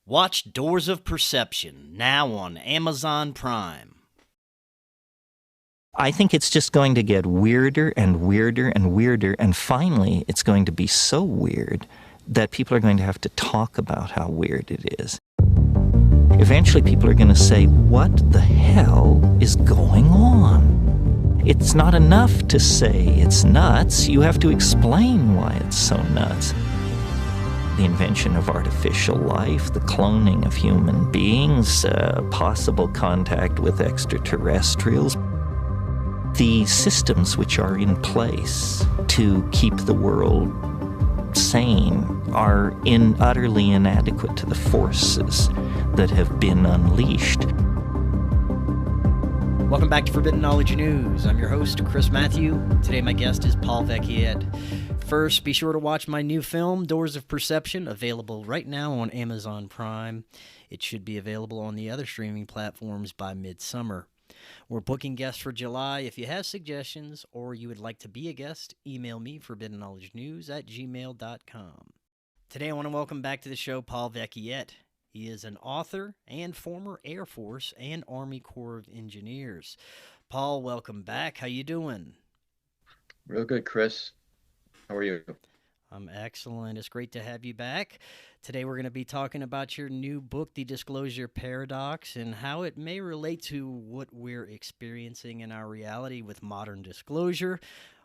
Watch Doors of Perception, now on Amazon Prime. I think it's just going to get weirder and weirder and weirder, and finally it's going to be so weird that people are going to have to talk about how weird it is. Eventually people are going to say, what the hell is going on? It's not enough to say it's nuts, you have to explain why it's so nuts. The invention of artificial life, the cloning of human beings, possible contact with extraterrestrials. The systems which are in place to keep the world sane are utterly inadequate to the forces that have been unleashed. Welcome back to Forbidden Knowledge News. I'm your host, Chris Matthew. Today my guest is Paul Vecchiet. First, be sure to watch my new film, Doors of Perception, available right now on Amazon Prime. It should be available on the other streaming platforms by midsummer. We're booking guests for July. If you have suggestions or you would like to be a guest, email me, forbiddenknowledgenews@gmail.com. Today I want to welcome back to the show Paul Vecchiet. He is an author and former Air Force and Army Corps of Engineers. Paul, welcome back. How you doing? Real good, Chris. How are you? I'm excellent. It's great to have you back. Today we're going to be talking about your new book, The Disclosure Paradox, and how it may relate to what we're experiencing in our reality with modern disclosure,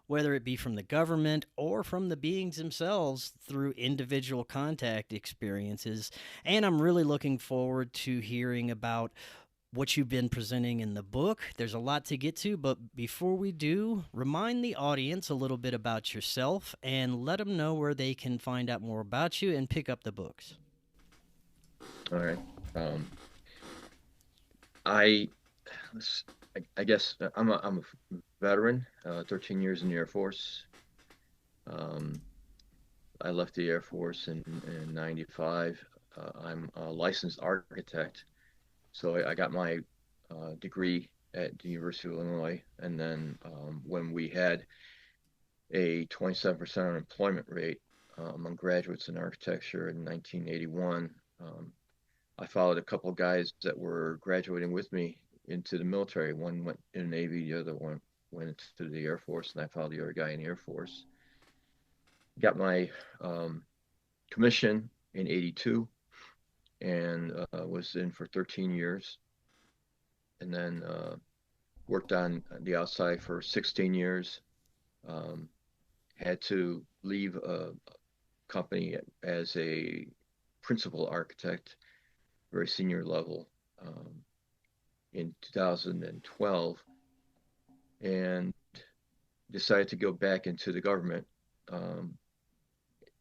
whether it be from the government or from the beings themselves through individual contact experiences. And I'm really looking forward to hearing about what you've been presenting in the book. There's a lot to get to, but before we do, remind the audience a little bit about yourself and let them know where they can find out more about you and pick up the books. All right. I guess I'm a veteran, 13 years in the Air Force. I left the Air Force in 95. I'm a licensed architect. So I got my degree at the University of Illinois, and then when we had a 27% unemployment rate among graduates in architecture in 1981, I followed a couple of guys that were graduating with me into the military. One went in the Navy, the other one went into the Air Force, and I followed the other guy in the Air Force. Got my commission in 82. And was in for 13 years, and then worked on the outside for 16 years. Had to leave a company as a principal architect, very senior level, in 2012, and decided to go back into the government,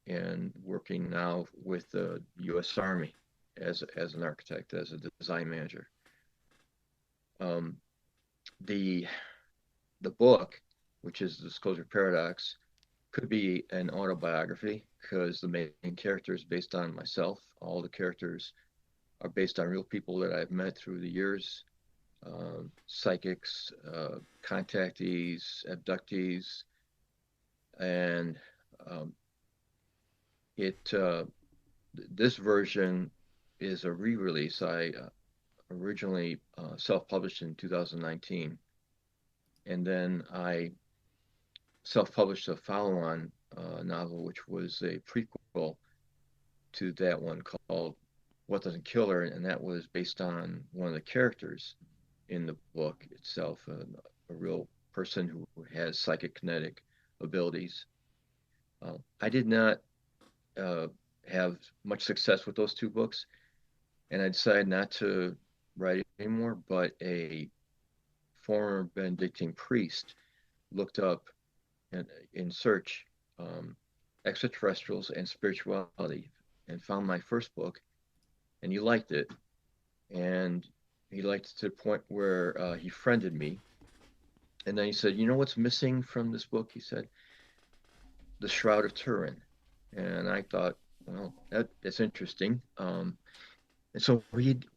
and working now with the U.S. Army as an architect, as a design manager. The book, which is The Disclosure Paradox, could be an autobiography because the main character is based on myself. All the characters are based on real people that I've met through the years, psychics, contactees, abductees, and this version is a re-release. I originally self-published in 2019, and then I self-published a follow-on novel, which was a prequel to that one called What Doesn't Kill Her, and that was based on one of the characters in the book itself, a real person who has psychic kinetic abilities. I did not have much success with those two books, and I decided not to write it anymore, but a former Benedictine priest looked up in search extraterrestrials and spirituality and found my first book, and he liked it, and he liked it to the point where he friended me, and then he said, you know what's missing from this book? He said, the Shroud of Turin. And I thought, well, that's interesting. And so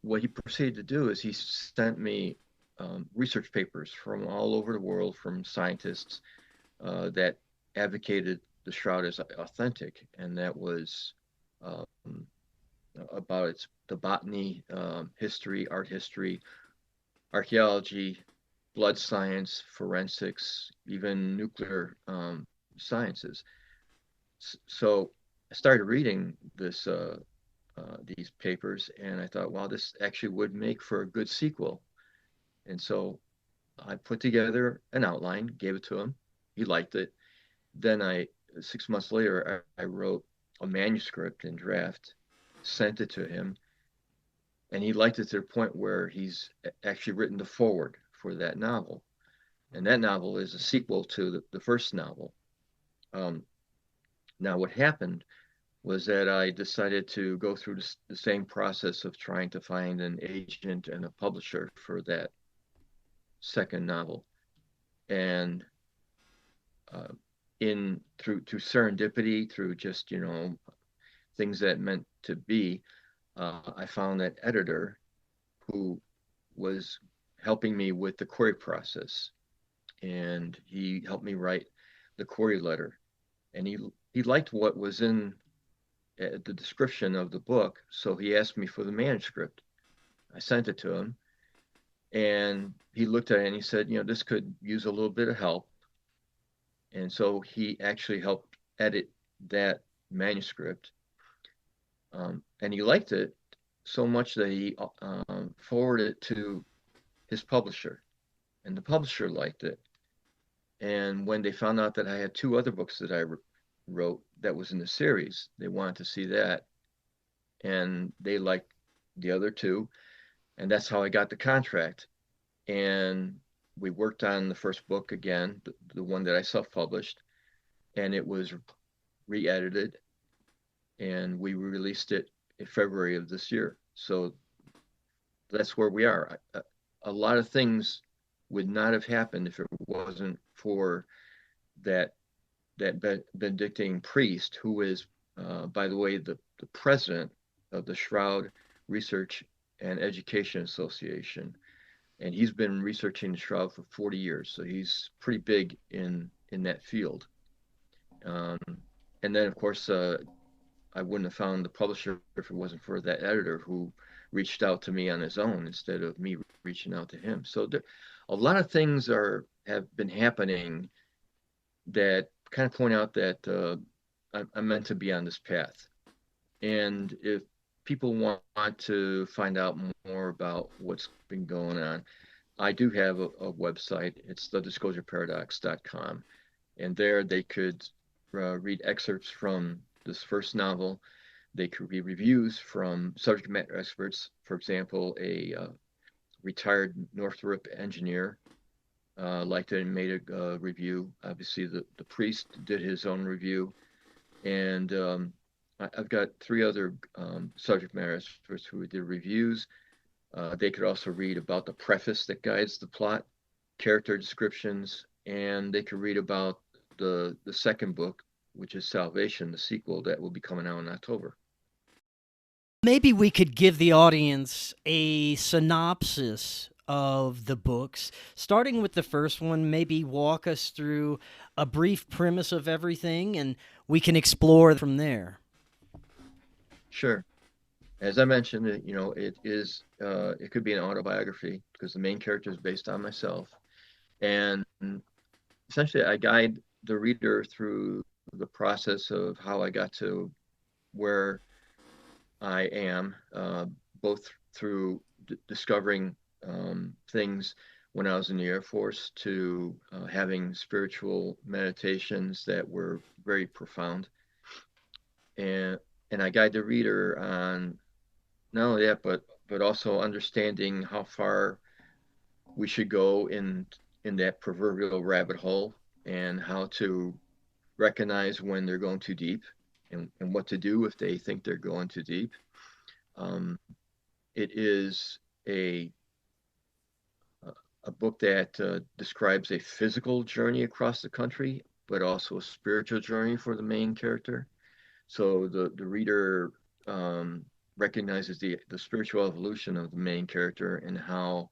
what he proceeded to do is he sent me research papers from all over the world from scientists that advocated the shroud as authentic, and that was about the botany, history, art history, archaeology, blood science, forensics, even nuclear sciences. So I started reading these papers, and I thought, wow, this actually would make for a good sequel. And so I put together an outline, gave it to him. He liked it. Then 6 months later, I wrote a manuscript in draft, sent it to him, and he liked it to the point where he's actually written the foreword for that novel. And that novel is a sequel to the first novel. Um, Now, what happened was that I decided to go through the same process of trying to find an agent and a publisher for that second novel. And uh, in through serendipity, through just things that meant to be, I found that editor who was helping me with the query process, and he helped me write the query letter. And he liked what was in the description of the book, so he asked me for the manuscript. I sent it to him, and he looked at it and he said, this could use a little bit of help. And so he actually helped edit that manuscript. And he liked it so much that he forwarded it to his publisher, and the publisher liked it. And when they found out that I had two other books that I wrote that was in the series, they wanted to see that, and they liked the other two, and that's how I got the contract. And we worked on the first book again, the one that I self-published, and it was re-edited, and we released it in February of this year. So that's where we are. A lot of things would not have happened if it wasn't for that Benedictine priest, who is, by the way, the president of the Shroud Research and Education Association, and he's been researching the shroud for 40 years, so he's pretty big in that field. Um, and then, of course, I wouldn't have found the publisher if it wasn't for that editor who reached out to me on his own instead of me reaching out to him. So a lot of things have been happening that kind of point out that I'm meant to be on this path. And if people want to find out more about what's been going on, I do have a website. It's thedisclosureparadox.com. And there they could read excerpts from this first novel. They could read reviews from subject matter experts. For example, a retired Northrop engineer liked it and made a review. Obviously, the priest did his own review. And I've got three other subject matter experts who did reviews. They could also read about the preface that guides the plot, character descriptions, and they could read about the second book, which is Salvation, the sequel that will be coming out in October. Maybe we could give the audience a synopsis of the books, starting with the first one. Maybe walk us through a brief premise of everything, and we can explore from there. Sure. As I mentioned, it could be an autobiography because the main character is based on myself, and essentially I guide the reader through the process of how I got to where I am, both through discovering things when I was in the Air Force to having spiritual meditations that were very profound. And I guide the reader on not only that, but also understanding how far we should go in that proverbial rabbit hole, and how to recognize when they're going too deep, and what to do if they think they're going too deep. It is a book that describes a physical journey across the country, but also a spiritual journey for the main character. So the reader recognizes the spiritual evolution of the main character, and how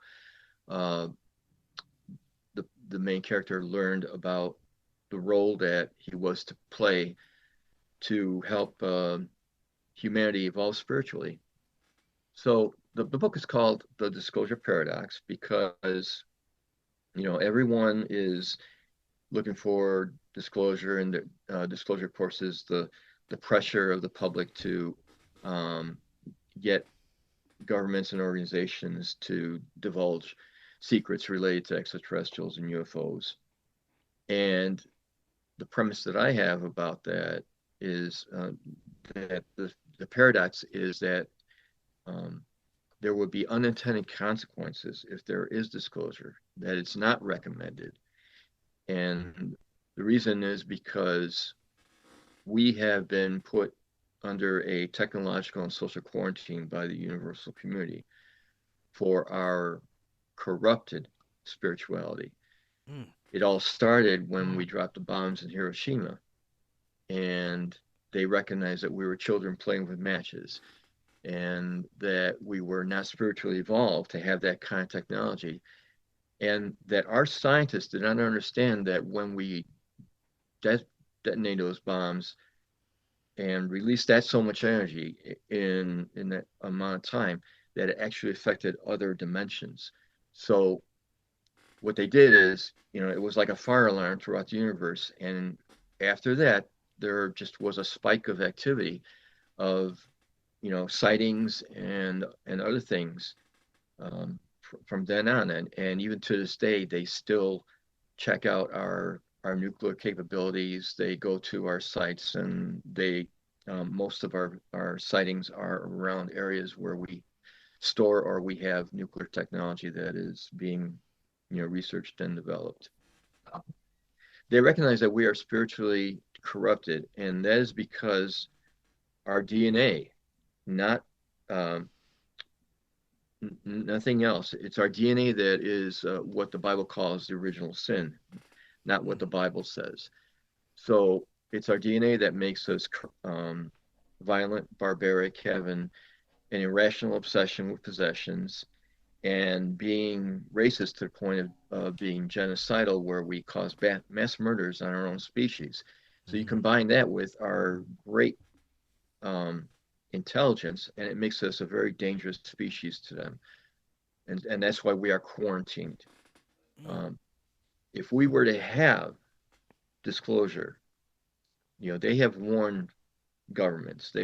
the main character learned about the role that he was to play to help humanity evolved spiritually. So the book is called The Disclosure Paradox because, everyone is looking for disclosure, and disclosure, of course, is the pressure of the public to um, get governments and organizations to divulge secrets related to extraterrestrials and UFOs. And the premise that I have about that is that the paradox is that um, there would be unintended consequences if there is disclosure, that it's not recommended. And the reason is because we have been put under a technological and social quarantine by the universal community for our corrupted spirituality. Mm. It all started when we dropped the bombs in Hiroshima, and they recognized that we were children playing with matches, and that we were not spiritually evolved to have that kind of technology, and that our scientists did not understand that when we detonate those bombs and release that so much energy in that amount of time, that it actually affected other dimensions. So what they did is, it was like a fire alarm throughout the universe. And after that, there just was a spike of activity of, sightings and other things from then on. And even to this day, they still check out our nuclear capabilities. They go to our sites, and most of our sightings are around areas where we store or we have nuclear technology that is being researched and developed. They recognize that we are spiritually corrupted, and that is because our DNA, not um, nothing else. It's our DNA that is what the Bible calls the original sin, not what the Bible says. So it's our DNA that makes us violent, barbaric, having an irrational obsession with possessions, and being racist to the point of being genocidal, where we cause mass murders on our own species. So you combine that with our great um, intelligence, and it makes us a very dangerous species to them. And that's why we are quarantined. Um, if we were to have disclosure, they have warned governments.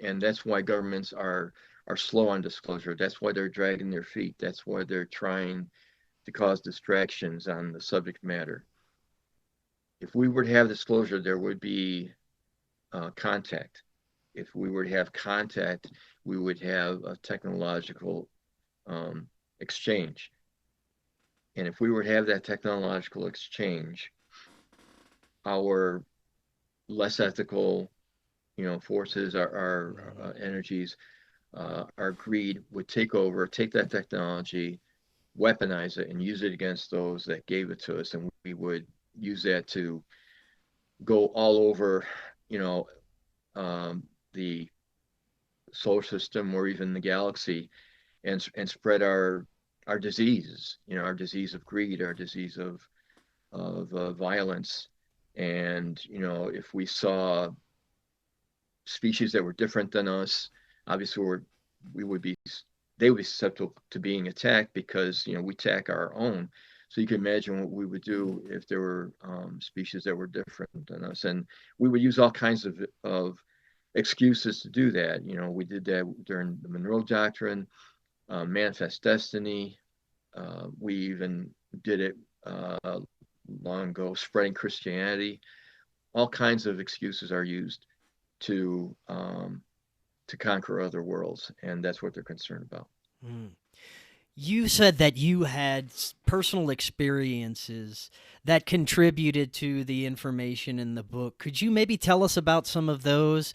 And that's why governments are slow on disclosure. That's why they're dragging their feet. That's why they're trying to cause distractions on the subject matter. If we were to have disclosure, there would be contact. If we were to have contact, we would have a technological exchange. And if we were to have that technological exchange, our less ethical, forces, our energies, our greed would take over, take that technology, weaponize it, and use it against those that gave it to us. And we would use that to go all over, you know, the solar system or even the galaxy, and spread our diseases, our disease of greed, our disease of violence. And if we saw species that were different than us, obviously we would be they would be susceptible to being attacked, because we attack our own. So you can imagine what we would do if there were species that were different than us, and we would use all kinds of excuses to do that. We did that during the Monroe Doctrine, Manifest Destiny. We even did it long ago, spreading Christianity. All kinds of excuses are used to conquer other worlds, and that's what they're concerned about. Mm. You said that you had personal experiences that contributed to the information in the book. Could you maybe tell us about some of those,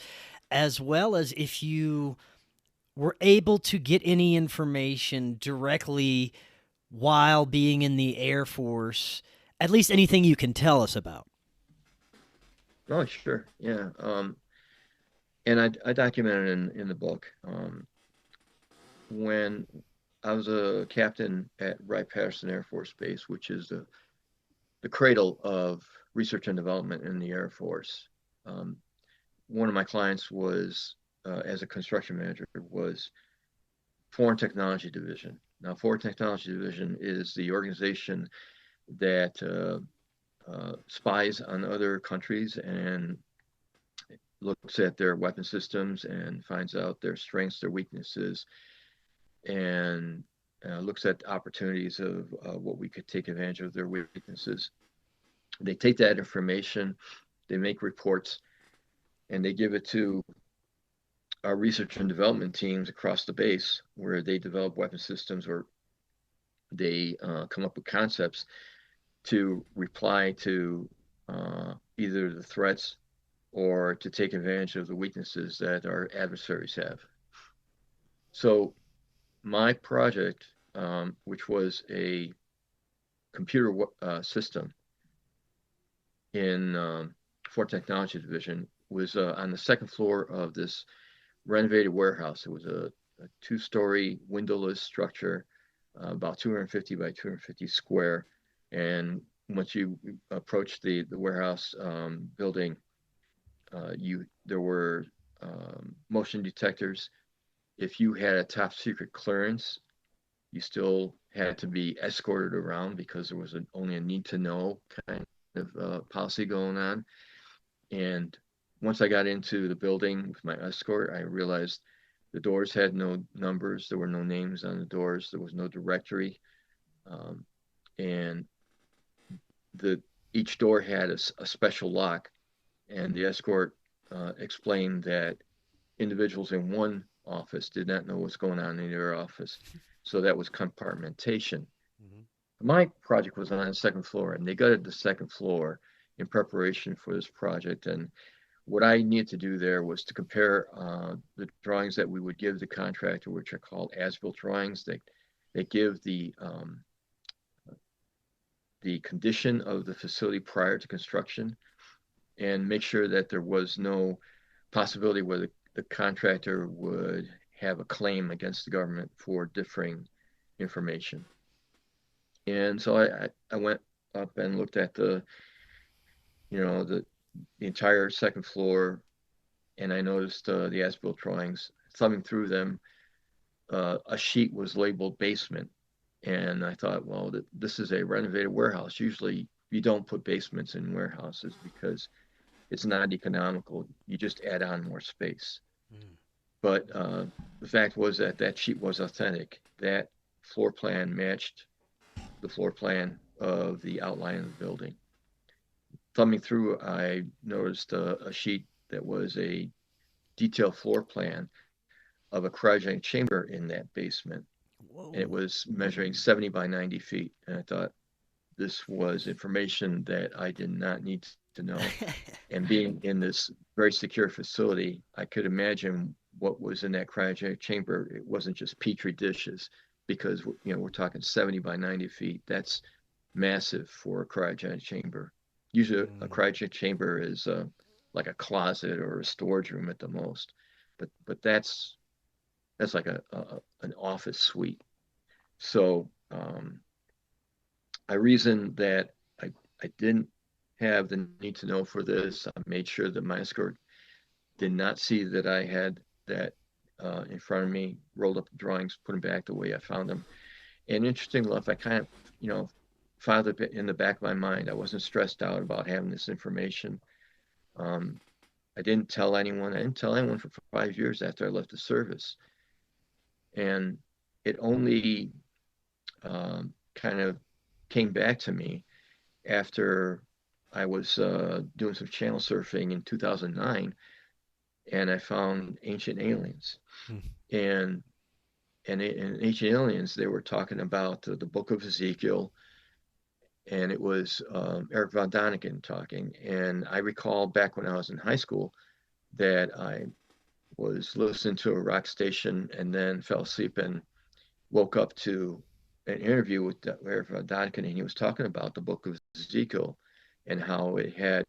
as well as if you were able to get any information directly while being in the Air Force, at least anything you can tell us about? Oh, sure, yeah. And I documented in the book, when I was a captain at Wright-Patterson Air Force Base, which is the cradle of research and development in the Air Force. One of my clients was as a construction manager was Foreign Technology Division. Now, Foreign Technology Division is the organization that spies on other countries and looks at their weapon systems and finds out their strengths, their weaknesses, and looks at opportunities of what we could take advantage of their weaknesses. They take that information, they make reports, and they give it to our research and development teams across the base, where they develop weapon systems or they come up with concepts to reply to either the threats or to take advantage of the weaknesses that our adversaries have. So my project, which was a computer system in Foreign Technology Division, was on the second floor of this renovated warehouse. It was a two-story windowless structure, about 250 by 250 square. And once you approach the warehouse building, there were motion detectors. If you had a top secret clearance, you still had to be escorted around because there was only a need to know kind of policy going on. And once I got into the building with my escort, I realized the doors had no numbers. There were no names on the doors. There was no directory. And each door had a special lock. And the escort explained that individuals in one office did not know what's going on in their office. So that was compartmentation. Mm-hmm. My project was on the second floor, and they gutted the second floor in preparation for this project. And what I needed to do there was to compare the drawings that we would give the contractor, which are called as-built drawings. They give the condition of the facility prior to construction, and make sure that there was no possibility where the contractor would have a claim against the government for differing information. And so I went up and looked at the entire second floor, and I noticed the as-built drawings. Thumbing through them, a sheet was labeled basement. And I thought, well, this is a renovated warehouse. Usually you don't put basements in warehouses because it's not economical. You just add on more space. Mm. But the fact was that sheet was authentic. That floor plan matched the floor plan of the outline of the building. Thumbing through, I noticed a sheet that was a detailed floor plan of a cryogenic chamber in that basement. Whoa. And it was measuring 70 by 90 feet. And I thought, this was information that I did not need to know. And being in this very secure facility, I could imagine what was in that cryogenic chamber. It wasn't just petri dishes, because we're talking 70 by 90 feet. That's massive for a cryogenic chamber. Usually a cryogenic chamber is like a closet or a storage room at the most, but that's like an office suite. So I reasoned that I didn't have the need to know for this. I made sure that my escort did not see that I had that in front of me, rolled up the drawings, put them back the way I found them. And interestingly enough, I kind of, filed it in the back of my mind. I wasn't stressed out about having this information. I didn't tell anyone. I didn't tell anyone for 5 years after I left the service. And it only kind of came back to me after I was doing some channel surfing in 2009, and I found Ancient Aliens. And in Ancient Aliens, they were talking about the book of Ezekiel, and it was Eric von Daniken talking. And I recall back when I was in high school that I was listening to a rock station and then fell asleep and woke up to an interview with Eric von Daniken, and he was talking about the book of Ezekiel and how it had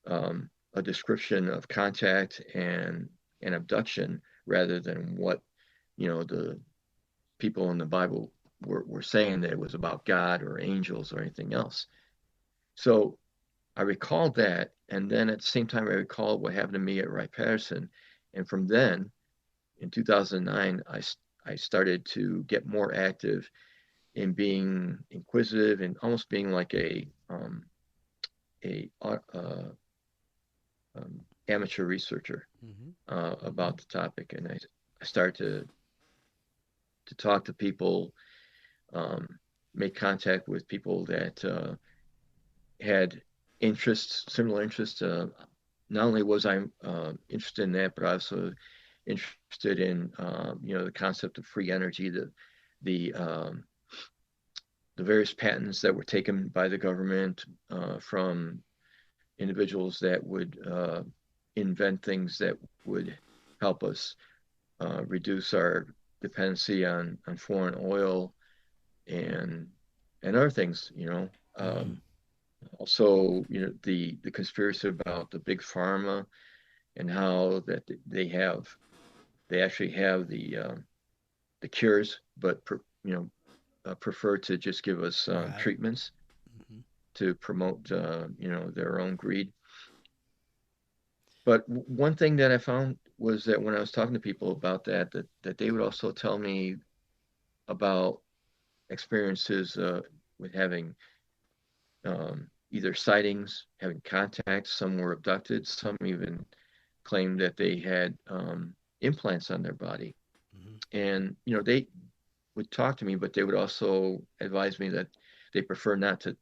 a description of contact and abduction rather than what the people in the Bible were saying, that it was about God or angels or anything else. So I recalled that, and then at the same time I recalled what happened to me at Wright-Patterson, And from then, in 2009, I started to get more active in being inquisitive and almost being like a amateur researcher about the topic. And I started to talk to people, um, make contact with people that had interests, similar interests. Not only was I interested in that, but I also interested in the concept of free energy, the um, the various patents that were taken by the government from individuals that would invent things that would help us reduce our dependency on foreign oil and other things. Also, the conspiracy about the big pharma and how that they actually have the cures, but prefer to just give us Right. treatments to promote their own greed. But one thing that I found was that when I was talking to people about that they would also tell me about experiences with having either sightings, having contacts. Some were abducted. Some even claimed that they had implants on their body. And they would talk to me, but they would also advise me that they prefer not to,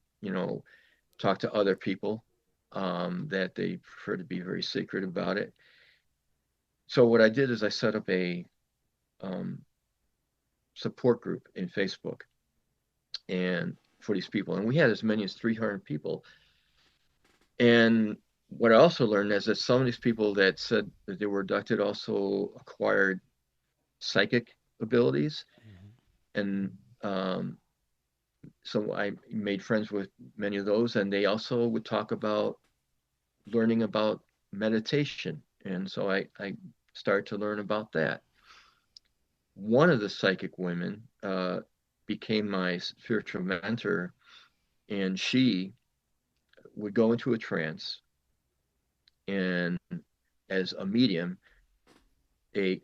talk to other people. That they prefer to be very secret about it. So what I did is I set up a um, support group in Facebook and for these people, and we had as many as 300 people. And what I also learned is that some of these people that said that they were abducted also acquired psychic abilities, and so I made friends with many of those, and they also would talk about learning about meditation, and so I started to learn about that. One of the psychic women became my spiritual mentor, and she would go into a trance, and as a medium, a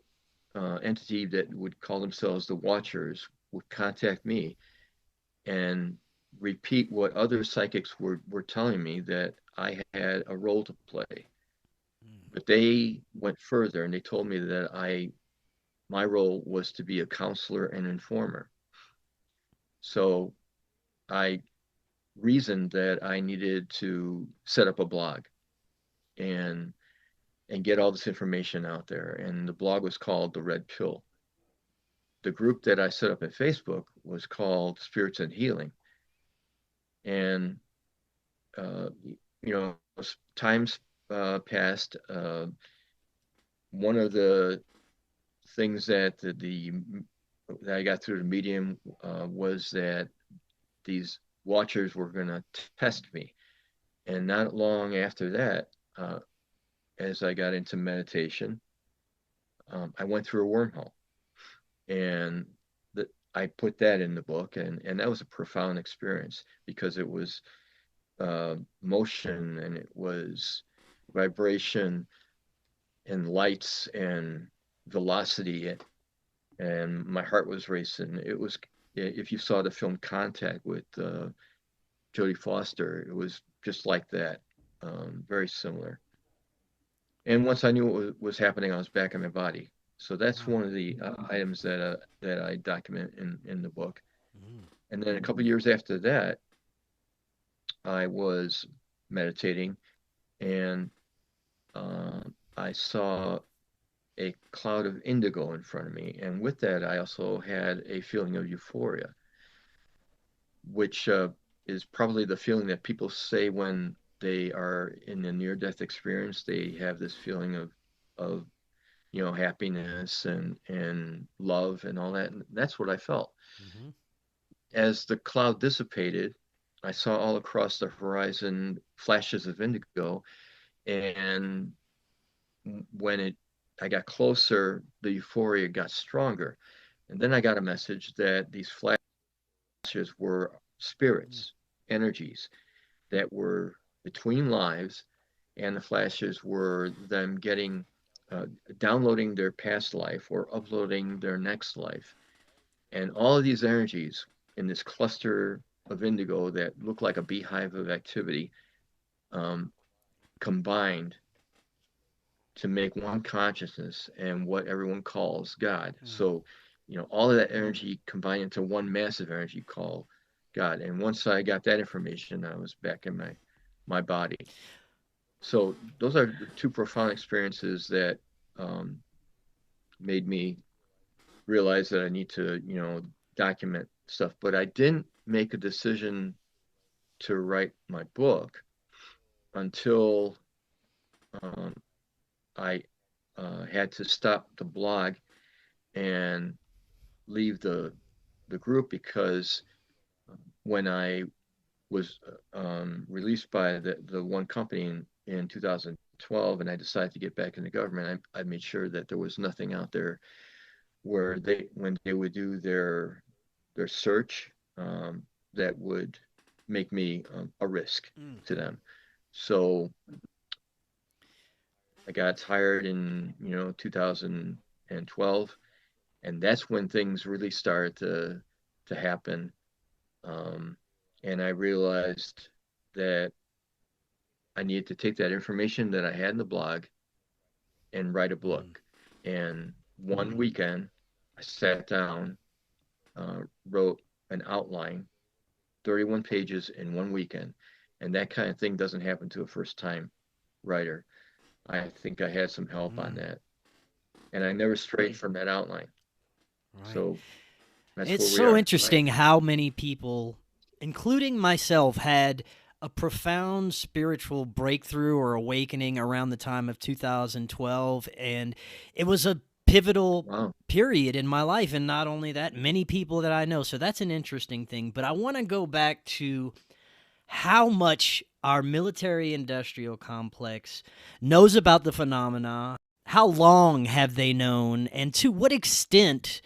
entity that would call themselves the Watchers would contact me and repeat what other psychics were telling me that I had a role to play. But they went further and they told me that my role was to be a counselor and informer. So I reasoned that I needed to set up a blog and get all this information out there. And the blog was called The Red Pill. The group that I set up at Facebook was called Spirits and Healing. And uh, times passed. One of the things that I got through the medium was that these watchers were going to test me. And not long after that, as I got into meditation, I went through a wormhole, and I put that in the book, and that was a profound experience because it was motion and it was vibration and lights and velocity, and my heart was racing. It was, if you saw the film Contact with Jodie Foster, it was just like that, very similar. And once I knew what was happening, I was back in my body. So that's Wow. one of the items that I document in the book. And then a couple of years after that, I was meditating, and uh, I saw a cloud of indigo in front of me. And with that, I also had a feeling of euphoria, which is probably the feeling that people say when they are in a near-death experience. They have this feeling of happiness and love and all that. And that's what I felt. As the cloud dissipated, I saw all across the horizon flashes of indigo, and when I got closer, the euphoria got stronger. And then I got a message that these flashes were spirits, energies that were between lives, and the flashes were them getting uh, downloading their past life or uploading their next life. And all of these energies in this cluster of indigo that look like a beehive of activity um, combined to make one consciousness and what everyone calls God. So, all of that energy combined into one massive energy called God. And once I got that information, I was back in my body. So those are the two profound experiences that um, made me realize that I need to, document stuff. But I didn't make a decision to write my book until um, I had to stop the blog and leave the group because when I was released by the one company in 2012 and I decided to get back in the government, I made sure that there was nothing out there where when they would do their search that would make me a risk to them. So I got tired in 2012, and that's when things really started to happen. Um, and I realized that I needed to take that information that I had in the blog and write a book. And one weekend, I sat down, wrote an outline, 31 pages in one weekend. And that kind of thing doesn't happen to a first time writer. I think I had some help on that. And I never strayed from that outline. Right. So that's It's where we so are. interesting how many people, including myself, had a profound spiritual breakthrough or awakening around the time of 2012. And it was a pivotal Wow. period in my life. And not only that, many people that I know. So that's an interesting thing. But I want to go back to how much our military industrial complex knows about the phenomena. How long have they known? And to what extent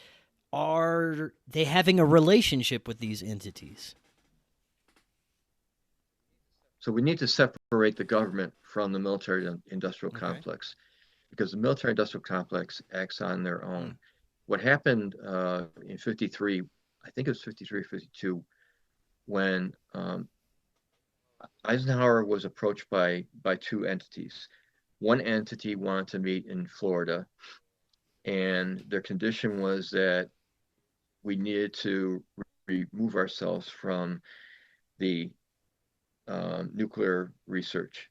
are they having a relationship with these entities? So we need to separate the government from the military industrial Okay. complex because the military industrial complex acts on their own. Mm. What happened in 53, I think it was 53 or 52, when Eisenhower was approached by two entities. One entity wanted to meet in Florida, and their condition was that we needed to remove ourselves from the nuclear research.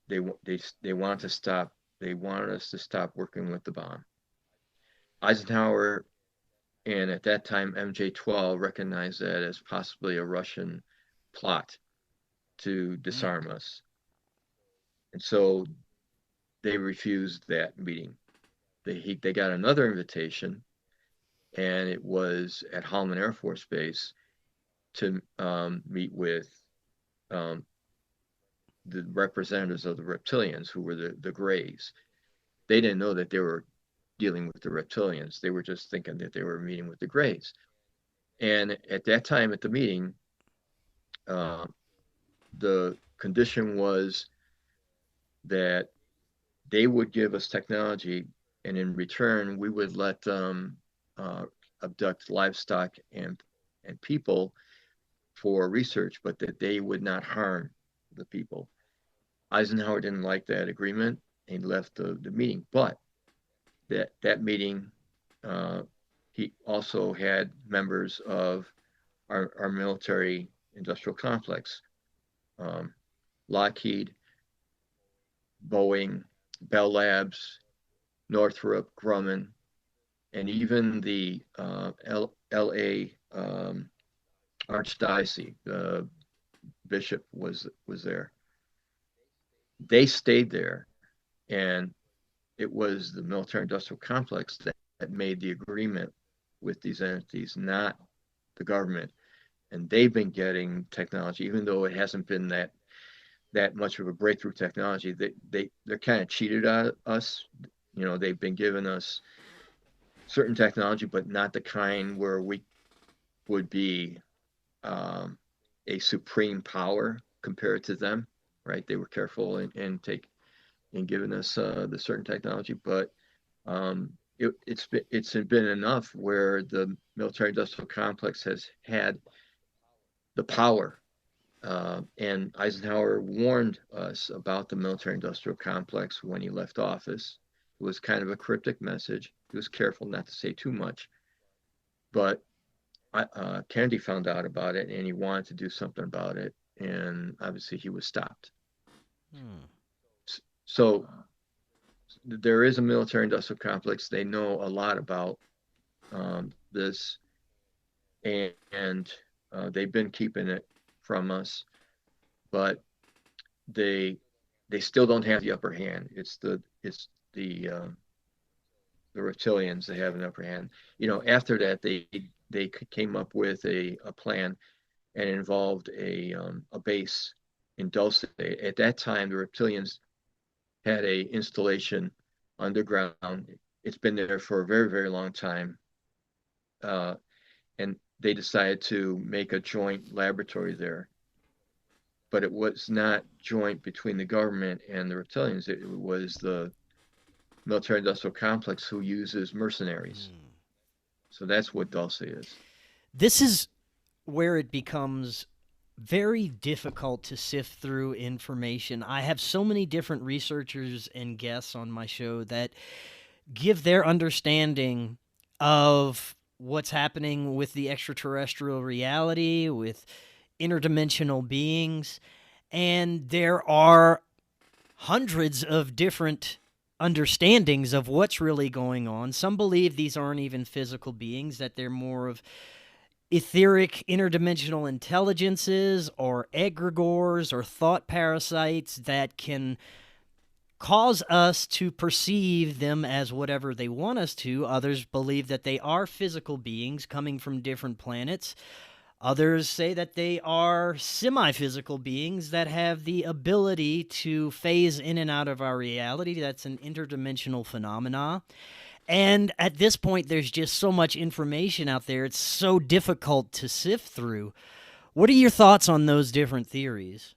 They wanted to stop. They wanted us to stop working with the bomb. Eisenhower and at that time MJ-12 recognized that as possibly a Russian plot to disarm us, and so they refused that meeting. They got another invitation, and it was at Holloman Air Force Base to meet with um, the representatives of the reptilians, who were the Greys. They didn't know that they were dealing with the reptilians. They were just thinking that they were meeting with the Greys. And at that time at the meeting, uh, the condition was that they would give us technology, and in return, we would let them abduct livestock and people for research, but that they would not harm the people. Eisenhower didn't like that agreement and left the meeting. But that meeting, uh, he also had members of our military industrial complex, um, Lockheed, Boeing, Bell Labs, Northrop Grumman, and even the L.A. Archdiocese, the bishop was there. They stayed there, and it was the military industrial complex that made the agreement with these entities, not the government. And they've been getting technology, even though it hasn't been that much of a breakthrough technology. They're kind of cheated at us. They've been giving us certain technology, but not the kind where we would be a supreme power compared to them, right? They were careful and take and given us the certain technology, but it's been enough where the military industrial complex has had the power. And Eisenhower warned us about the military industrial complex when he left office. It was kind of a cryptic message. He was careful not to say too much, but Kennedy found out about it and he wanted to do something about it. And obviously he was stopped. Hmm. So there is a military industrial complex. They know a lot about this, and they've been keeping it from us, but they they still don't have the upper hand. It's the reptilians that have an upper hand. After that, they came up with a plan, and it involved a base in Dulce. At that time, the reptilians had a installation underground. It's been there for a very, very long time. And they decided to make a joint laboratory there. But it was not joint between the government and the reptilians. It was the military industrial complex who uses mercenaries. So that's what Dulce is. This is where it becomes very difficult to sift through information. I have so many different researchers and guests on my show that give their understanding of what's happening with the extraterrestrial reality, with interdimensional beings, and there are hundreds of different understandings of what's really going on. Some believe these aren't even physical beings, that they're more of etheric interdimensional intelligences or egregores or thought parasites that can cause us to perceive them as whatever they want us to. Others believe that they are physical beings coming from different planets. Others say that they are semi-physical beings that have the ability to phase in and out of our reality. That's an interdimensional phenomena. And at this point, there's just so much information out there. It's so difficult to sift through. What are your thoughts on those different theories?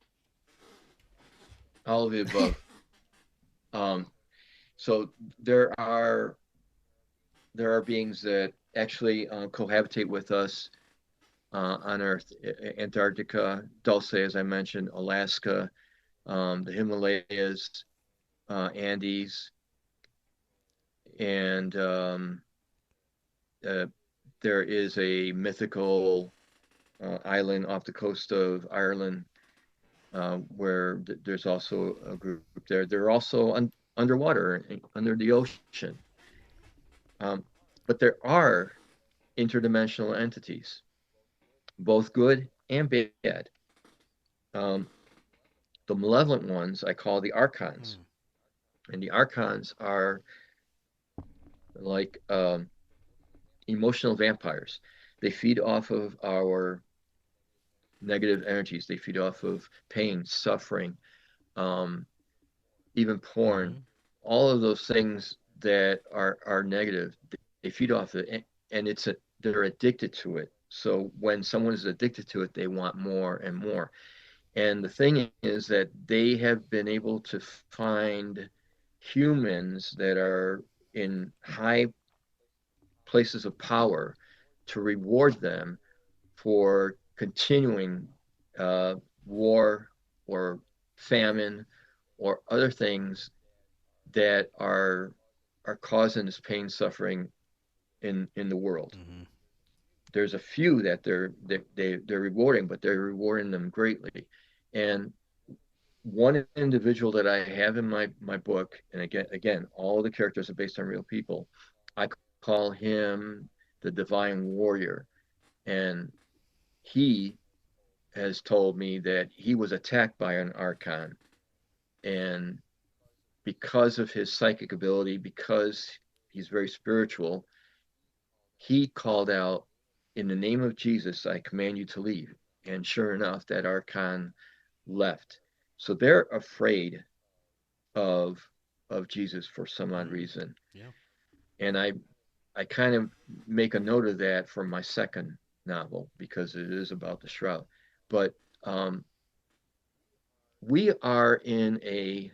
All of the above. So there are beings that actually cohabitate with us on Earth. Antarctica, Dulce, as I mentioned, Alaska, the Himalayas, Andes, and there is a mythical island off the coast of Ireland where there's also a group there. They're also underwater, under the ocean. But there are interdimensional entities, both good and bad. The malevolent ones I call the archons. And the archons are like emotional vampires. They feed off of our negative energies. They feed off of pain, suffering, even porn, all of those things that are negative. They feed off it, and they're addicted to it. So when someone is addicted to it, they want more and more. And the thing is that they have been able to find humans that are in high places of power to reward them for continuing war or famine or other things that are causing this pain, suffering in the world. There's a few that they're rewarding, but they're rewarding them greatly. And one individual that I have in my book, and again, all the characters are based on real people. I call him the Divine Warrior, and he has told me that he was attacked by an archon, and because of his psychic ability, because he's very spiritual, he called out, "In the name of Jesus, I command you to leave." And sure enough, that archon left. So they're afraid of Jesus for some odd reason. Yeah. And I kind of make a note of that for my second novel because it is about the shroud. But we are in a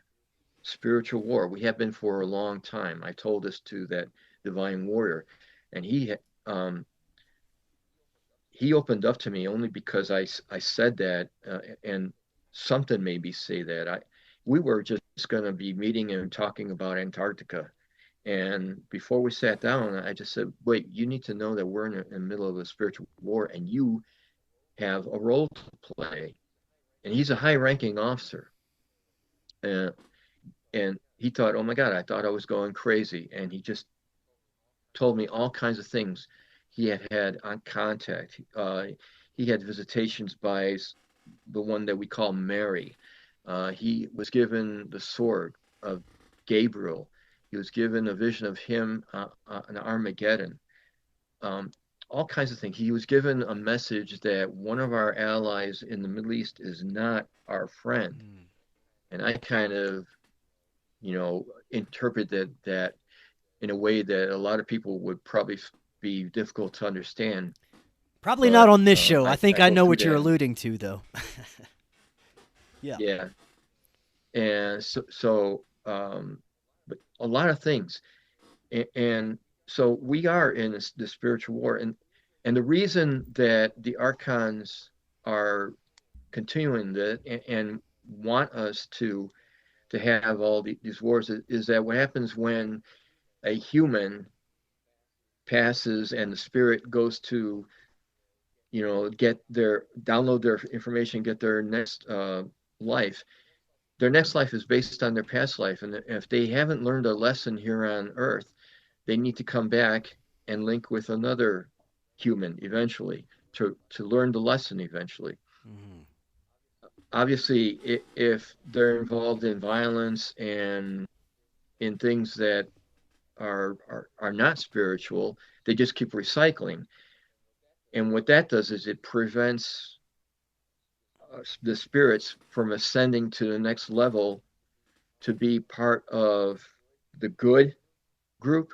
spiritual war. We have been for a long time. I told this to that divine warrior, and um, he opened up to me only because I said that, and something made me say that. We were just going to be meeting and talking about Antarctica. And before we sat down, I just said, wait, you need to know that we're in the middle of a spiritual war and you have a role to play. And he's a high ranking officer. And, and he thought, oh my God, I thought I was going crazy. And he just told me all kinds of things he had had on contact. He had visitations by the one that we call Mary. He was given the sword of Gabriel. He was given a vision of him on Armageddon. Um, all kinds of things. He was given a message that one of our allies in the Middle East is not our friend. Mm. And I kind of, interpreted that in a way that a lot of people would probably be difficult to understand. Probably not But on this show. I think I I go know through what you're that. alluding to, though. Yeah. Yeah. And but a lot of things. And so we are in the spiritual war. And the reason that the archons are continuing that and want us to have all these wars is that what happens when a human passes and the spirit goes to get their download their information, get their next life. Their next life is based on their past life, and if they haven't learned a lesson here on Earth, they need to come back and link with another human eventually to learn the lesson eventually. Mm-hmm. Obviously, if they're involved in violence and in things that are not spiritual, they just keep recycling. And what that does is it prevents the spirits from ascending to the next level to be part of the good group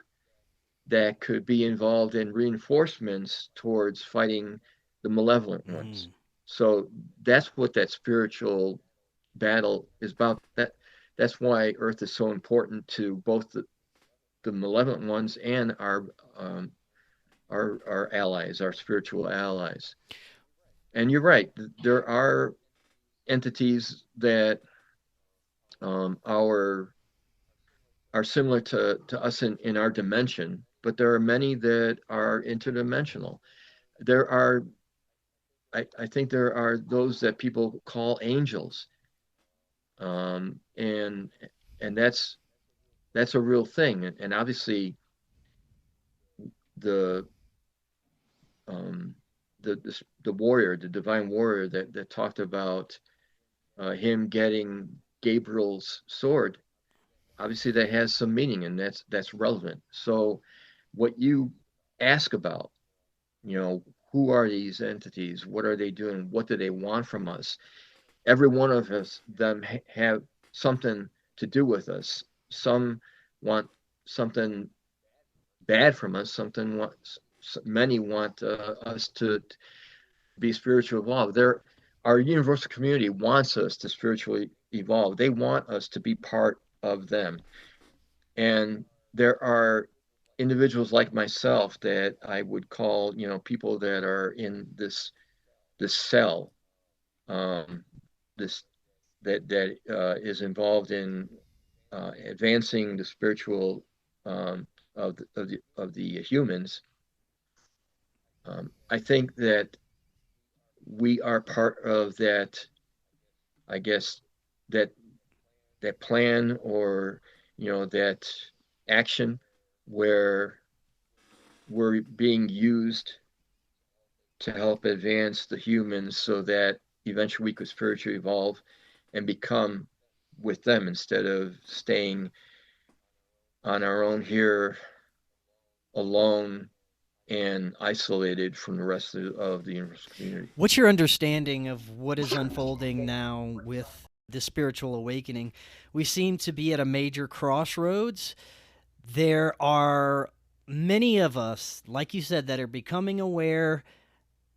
that could be involved in reinforcements towards fighting the malevolent ones. Mm-hmm. So that's what that spiritual battle is about. That's why Earth is so important to both the malevolent ones and our allies, our spiritual allies. And you're right, there are entities that are similar to us in our dimension, but there are many that are interdimensional. There are, I think there are those that people call angels, um, and and that's a real thing. And obviously the um, the warrior, the divine warrior that talked about him getting Gabriel's sword, obviously that has some meaning and that's relevant. So what you ask about, who are these entities? What are they doing? What do they want from us? Every one of them have something to do with us. Some want something bad from us. Many want us to be spiritually evolved. Our universal community wants us to spiritually evolve. They want us to be part of them. And there are individuals like myself that I would call, people that are in this cell, um, this that is involved in advancing the spiritual of the humans. I think that we are part of that. I guess that that plan or that action where we're being used to help advance the humans so that eventually we could spiritually evolve and become with them instead of staying on our own here alone and isolated from the rest of the universal community. What's your understanding of what is unfolding now with the spiritual awakening? We seem to be at a major crossroads. There are many of us, like you said, that are becoming aware,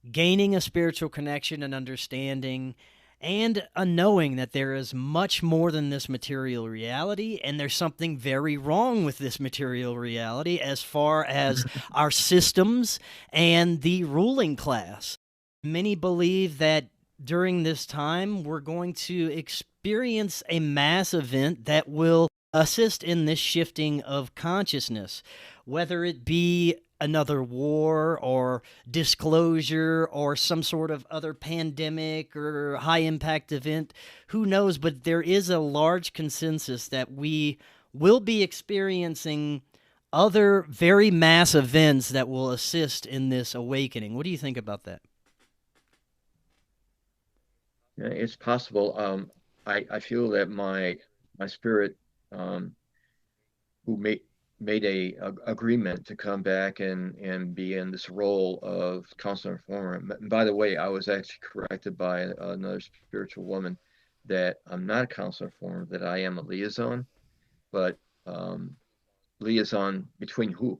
gaining a spiritual connection and understanding, and a knowing that there is much more than this material reality, and there's something very wrong with this material reality as far as our systems and the ruling class. Many believe that during this time, we're going to experience a mass event that will assist in this shifting of consciousness, whether it be another war or disclosure or some sort of other pandemic or high impact event. Who knows? But there is a large consensus that we will be experiencing other very mass events that will assist in this awakening. What do you think about that? Yeah, it's possible. I feel that my spirit, um, who made a agreement to come back and be in this role of counselor and informer. And by the way, I was actually corrected by another spiritual woman that I'm not a counselor and informer, that I am a liaison, but um, liaison between who?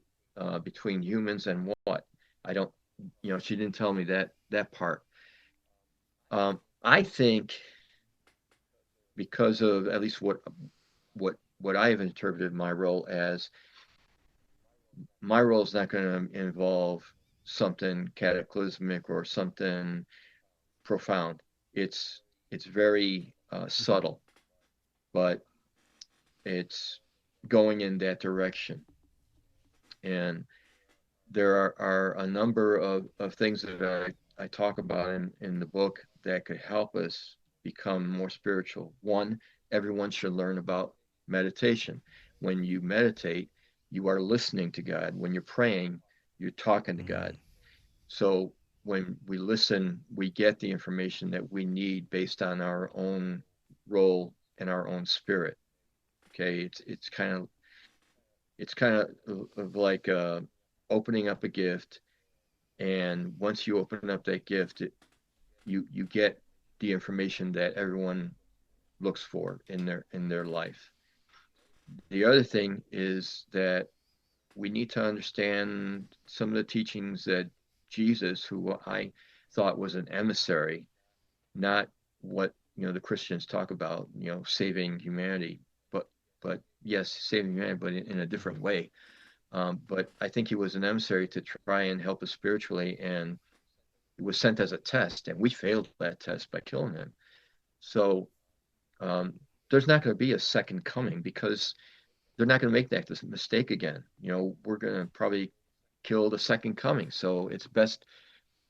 Between humans and what? I don't, she didn't tell me that part. I think because of at least what I have interpreted my role as, my role is not going to involve something cataclysmic or something profound. It's very subtle, but it's going in that direction. And there are a number of things that I talk about in the book that could help us become more spiritual. One, everyone should learn about meditation. When you meditate, you are listening to God. When you're praying, you're talking to God. So when we listen, we get the information that we need based on our own role and our own spirit. Okay, it's kind of like opening up a gift, and once you open up that gift, you get the information that everyone looks for in their life. The other thing is that we need to understand some of the teachings that Jesus, who I thought was an emissary, not what the Christians talk about, saving humanity, but yes, saving humanity, but in a different way. But I think he was an emissary to try and help us spiritually, and he was sent as a test, and we failed that test by killing him. So um, there's not going to be a second coming, because they're not going to make that mistake again. We're going to probably kill the second coming. So it's best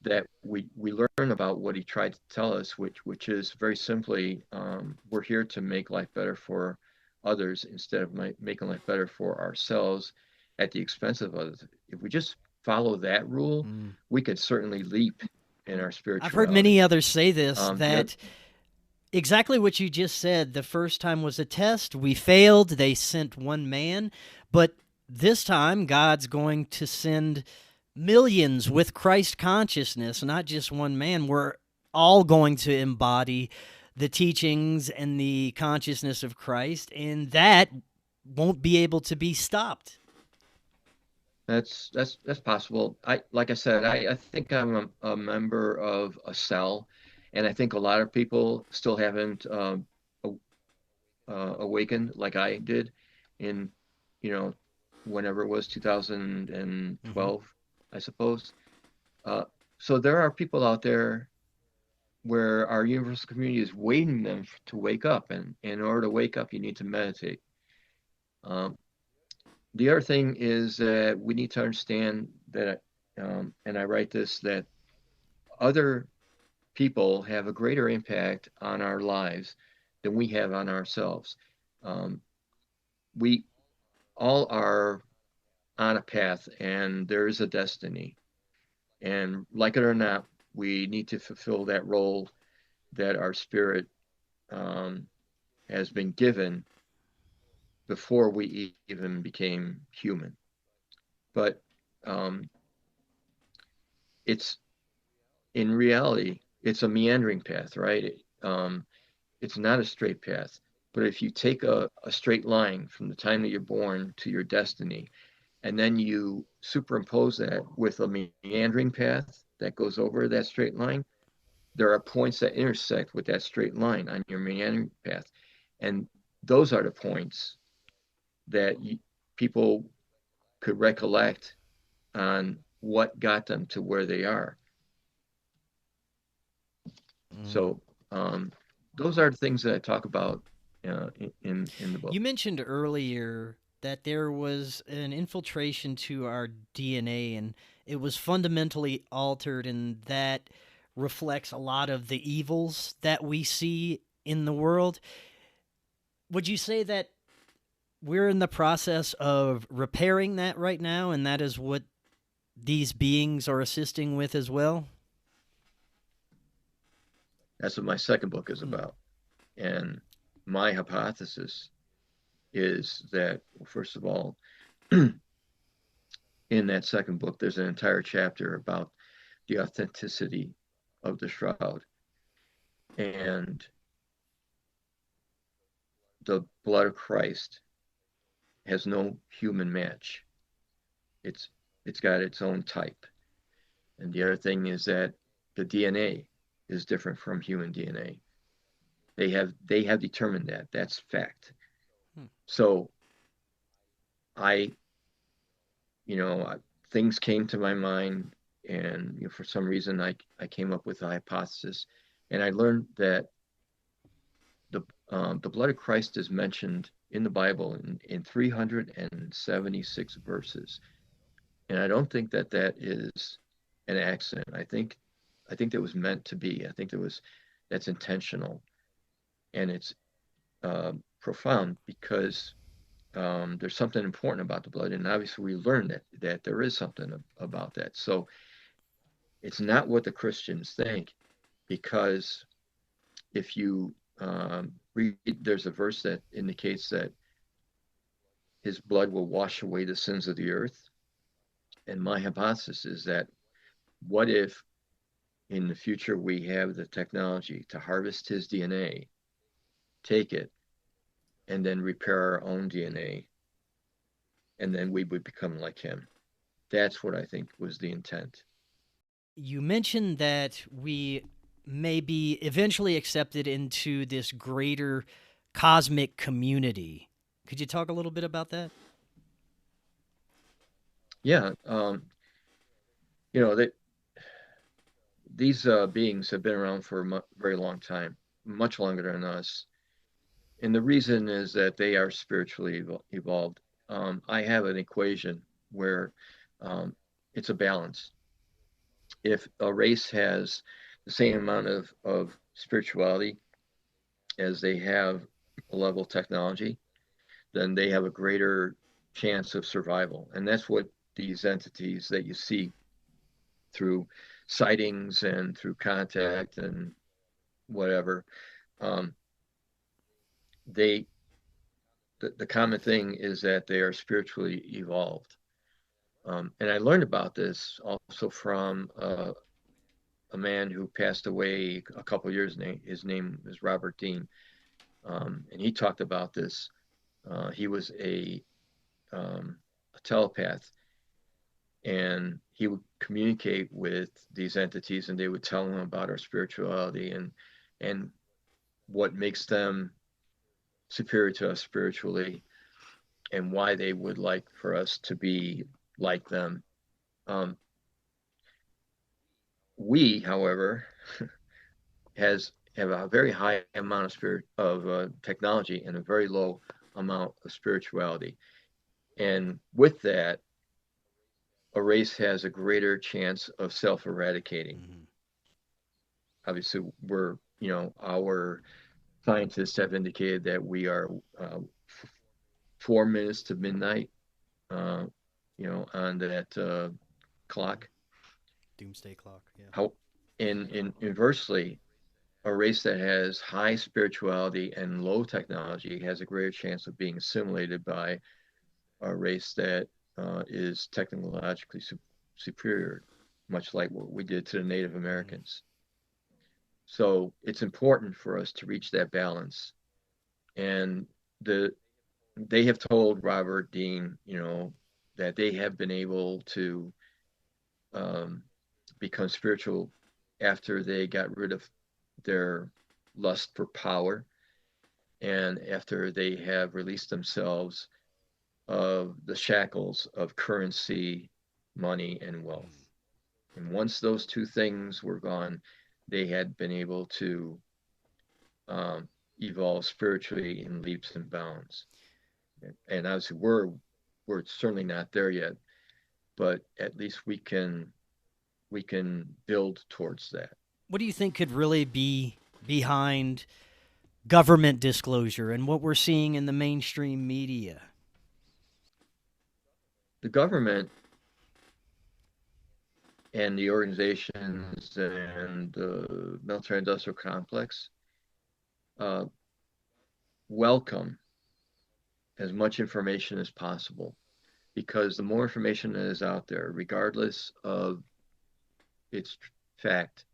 that we learn about what he tried to tell us, which is very simply, we're here to make life better for others instead of making life better for ourselves at the expense of others. If we just follow that rule, we could certainly leap in our I've heard many spirituality. others say this, The that exactly what you just said. The first time was a test. We failed. They sent one man. But this time, God's going to send millions with Christ consciousness, not just one man. We're all going to embody the teachings and the consciousness of Christ, and that won't be able to be stopped. That's possible. Like I said, I think I'm a member of a cell, and I think a lot of people still haven't awakened like I did in, you know, whenever it was 2012, I suppose. Uh, so there are people out there where our universal community is waiting them to wake up, and in order to wake up, you need to meditate. Um, the other thing is that we need to understand that, and I write this, that other people have a greater impact on our lives than we have on ourselves. Um, we all are on a path, and there is a destiny. And like it or not, we need to fulfill that role that our spirit um, has been given before we even became human. But um, it's in reality, it's a meandering path, right? It's not a straight path. But if you take a straight line from the time that you're born to your destiny, and then you superimpose that with a meandering path that goes over that straight line, there are points that intersect with that straight line on your meandering path. And those are the points that people could recollect on what got them to where they are. So those are the things that I talk about in the book. You mentioned earlier that there was an infiltration to our DNA and it was fundamentally altered, and that reflects a lot of the evils that we see in the world. Would you say that we're in the process of repairing that right now, and that is what these beings are assisting with as well? That's what my second book is about. And my hypothesis is that, first of all, in that second book, there's an entire chapter about the authenticity of the shroud. And the blood of Christ has no human match. It's got its own type. And the other thing is that the DNA is different from human DNA. They have determined that. That's fact. So things came to my mind, and for some reason I came up with a hypothesis, and I learned that the blood of Christ is mentioned in the Bible in 376 verses, and I don't think that is an accident. I think that was meant to be. I think that's intentional, and it's profound because there's something important about the blood, and obviously we learned that there is something about that. So it's not what the Christians think, because if you read, there's a verse that indicates that his blood will wash away the sins of the earth. And my hypothesis is that, what if in the future we have the technology to harvest his DNA, take it, and then repair our own DNA, and then we would become like him? That's what I think was the intent. You mentioned that we may be eventually accepted into this greater cosmic community. Could you talk a little bit about that? Yeah, that these beings have been around for a very long time, much longer than us. And the reason is that they are spiritually evolved. I have an equation where it's a balance. If a race has the same amount of spirituality as they have a level of technology, then they have a greater chance of survival. And that's what these entities that you see through sightings and through contact and whatever, they the common thing is that they are spiritually evolved. And I learned about this also from a man who passed away a couple of years ago. His name is Robert Dean, and he talked about this. He was a telepath, and he would communicate with these entities, and they would tell him about our spirituality and what makes them superior to us spiritually, and why they would like for us to be like them. We, however, have a very high amount of technology and a very low amount of spirituality. And with that, a race has a greater chance of self-eradicating. Mm-hmm. Obviously, our scientists have indicated that we are 4 minutes to midnight, on that clock. Doomsday clock, yeah. How, inversely, a race that has high spirituality and low technology has a greater chance of being assimilated by a race that is technologically superior, much like what we did to the Native Americans. So it's important for us to reach that balance. And they have told Robert Dean, that they have been able to become spiritual after they got rid of their lust for power and after they have released themselves of the shackles of currency, money, and wealth. And once those two things were gone, they had been able to evolve spiritually in leaps and bounds. And obviously, we're certainly not there yet, but at least we can build towards that. What do you think could really be behind government disclosure and what we're seeing in the mainstream media? The government and the organizations and the military industrial complex uh, welcome as much information as possible, because the more information that is out there, regardless of its fact,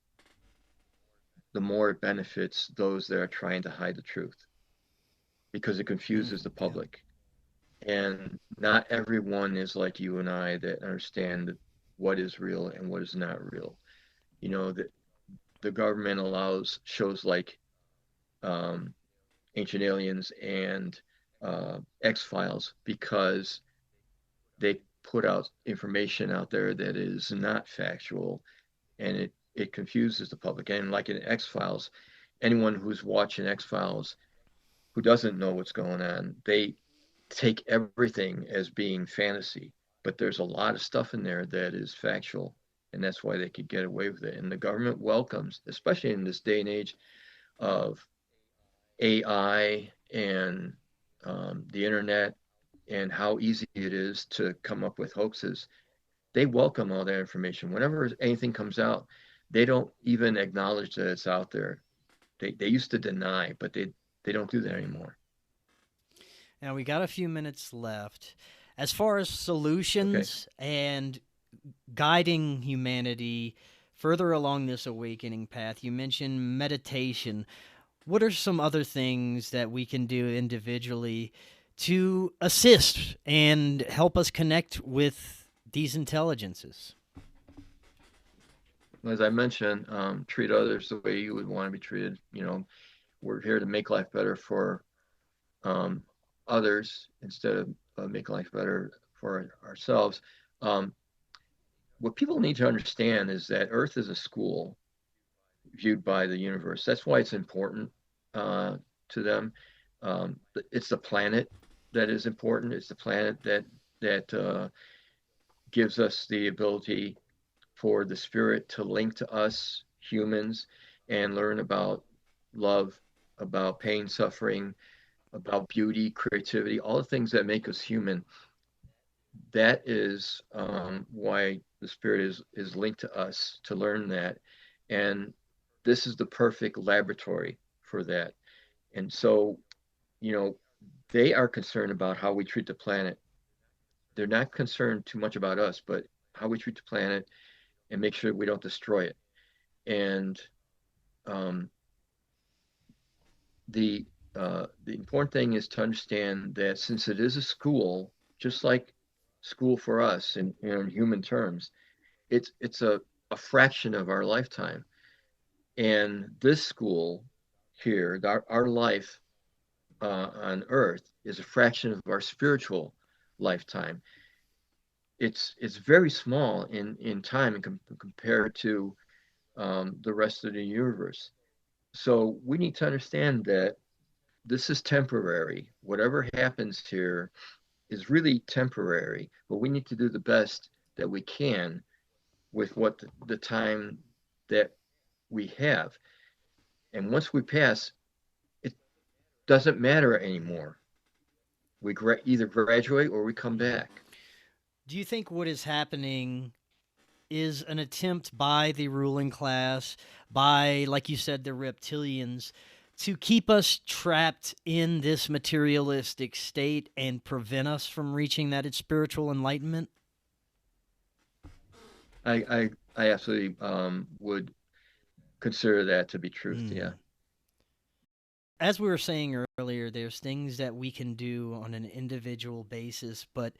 the more it benefits those that are trying to hide the truth, because it confuses the Yeah. public. And not everyone is like you and I that understand what is real and what is not real. You know, that the government allows shows like um, Ancient Aliens and X-Files because they put out information out there that is not factual, and it confuses the public. And like in X-Files, anyone who's watching X-Files who doesn't know what's going on, they take everything as being fantasy, but there's a lot of stuff in there that is factual, and that's why they could get away with it. And the government welcomes, especially in this day and age of AI and the internet and how easy it is to come up with hoaxes. They welcome all that information. Whenever anything comes out, they don't even acknowledge that it's out there. They used to deny, but they don't do that anymore. Now we got a few minutes left. As far as Okay. solutions and guiding humanity further along this awakening path, you mentioned meditation. What are some other things that we can do individually to assist and help us connect with these intelligences? As I mentioned, treat others the way you would want to be treated. You know, we're here to make life better for um, others instead of making life better for ourselves. Um, what people need to understand is that Earth is a school viewed by the universe. That's why it's important to them. It's the planet that is important. It's the planet that gives us the ability for the spirit to link to us humans and learn about love, about pain, suffering, about beauty, creativity, all the things that make us human. That is why the spirit is linked to us to learn that, and this is the perfect laboratory for that. And so, you know, they are concerned about how we treat the planet. They're not concerned too much about us, but how we treat the planet and make sure we don't destroy it. And um, the important thing is to understand that since it is a school, just like school for us in human terms, it's a fraction of our lifetime. And this school here, our life on Earth, is a fraction of our spiritual lifetime. It's very small in time and compared to the rest of the universe. So we need to understand that this is temporary. Whatever happens here is really temporary, but we need to do the best that we can with what the time that we have. And once we pass, it doesn't matter anymore. We either graduate or we come back. Do you think what is happening is an attempt by the ruling class, by, like you said, the reptilians, to keep us trapped in this materialistic state and prevent us from reaching that spiritual enlightenment? I absolutely would consider that to be truth. Yeah. Mm. As we were saying earlier, there's things that we can do on an individual basis, but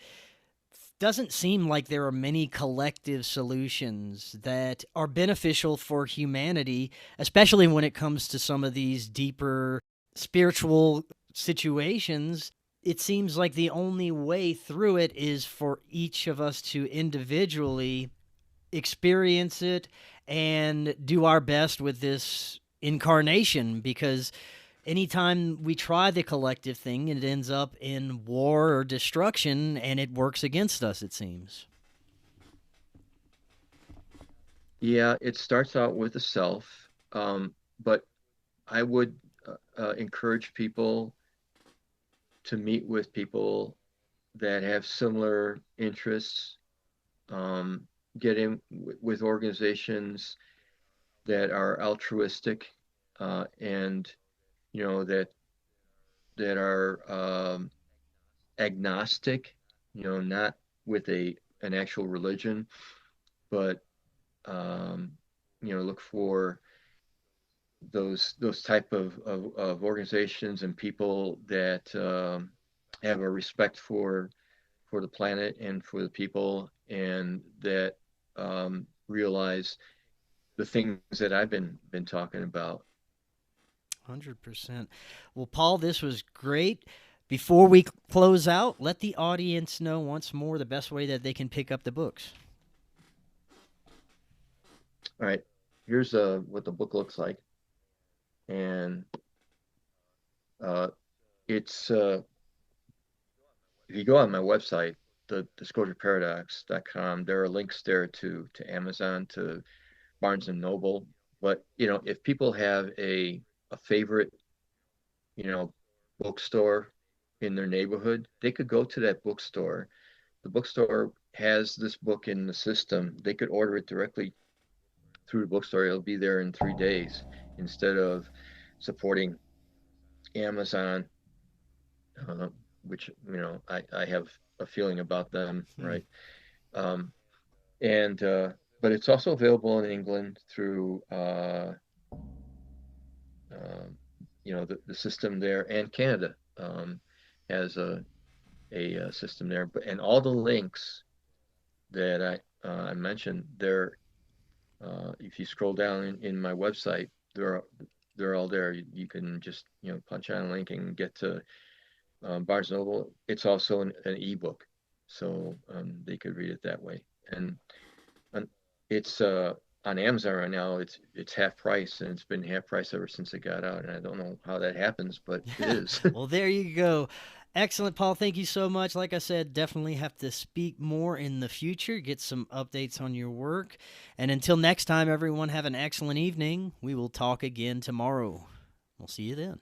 doesn't seem like there are many collective solutions that are beneficial for humanity, especially when it comes to some of these deeper spiritual situations. It seems like the only way through it is for each of us to individually experience it and do our best with this incarnation, because anytime we try the collective thing, it ends up in war or destruction, and it works against us, it seems. Yeah, it starts out with the self, but I would encourage people to meet with people that have similar interests, um, get in with organizations that are altruistic, and that are agnostic, not with an actual religion, but um, look for those type of organizations and people that have a respect for the planet and for the people, and that realize the things that I've been talking about. 100%. Well, Paul, this was great. Before we close out, let the audience know once more the best way that they can pick up the books. All right, here's what the book looks like, and it's if you go on my website, the disclosureparadox.com, there are links there to Amazon, to Barnes and Noble. But if people have a favorite, bookstore in their neighborhood, they could go to that bookstore. The bookstore has this book in the system. They could order it directly through the bookstore. It'll be there in 3 days instead of supporting Amazon, uh, which I have a feeling about them, right? Um, and but it's also available in England through the system there, and Canada has a system there. But and all the links that I mentioned there, if you scroll down in my website, they're all there. You can just punch on a link and get to Barnes Noble. It's also an ebook, so they could read it that way. And it's on Amazon right now. It's half price, and it's been half price ever since it got out. And I don't know how that happens, but it is. Well, there you go. Excellent, Paul. Thank you so much. Like I said, definitely have to speak more in the future, get some updates on your work. And until next time, everyone, have an excellent evening. We will talk again tomorrow. We'll see you then.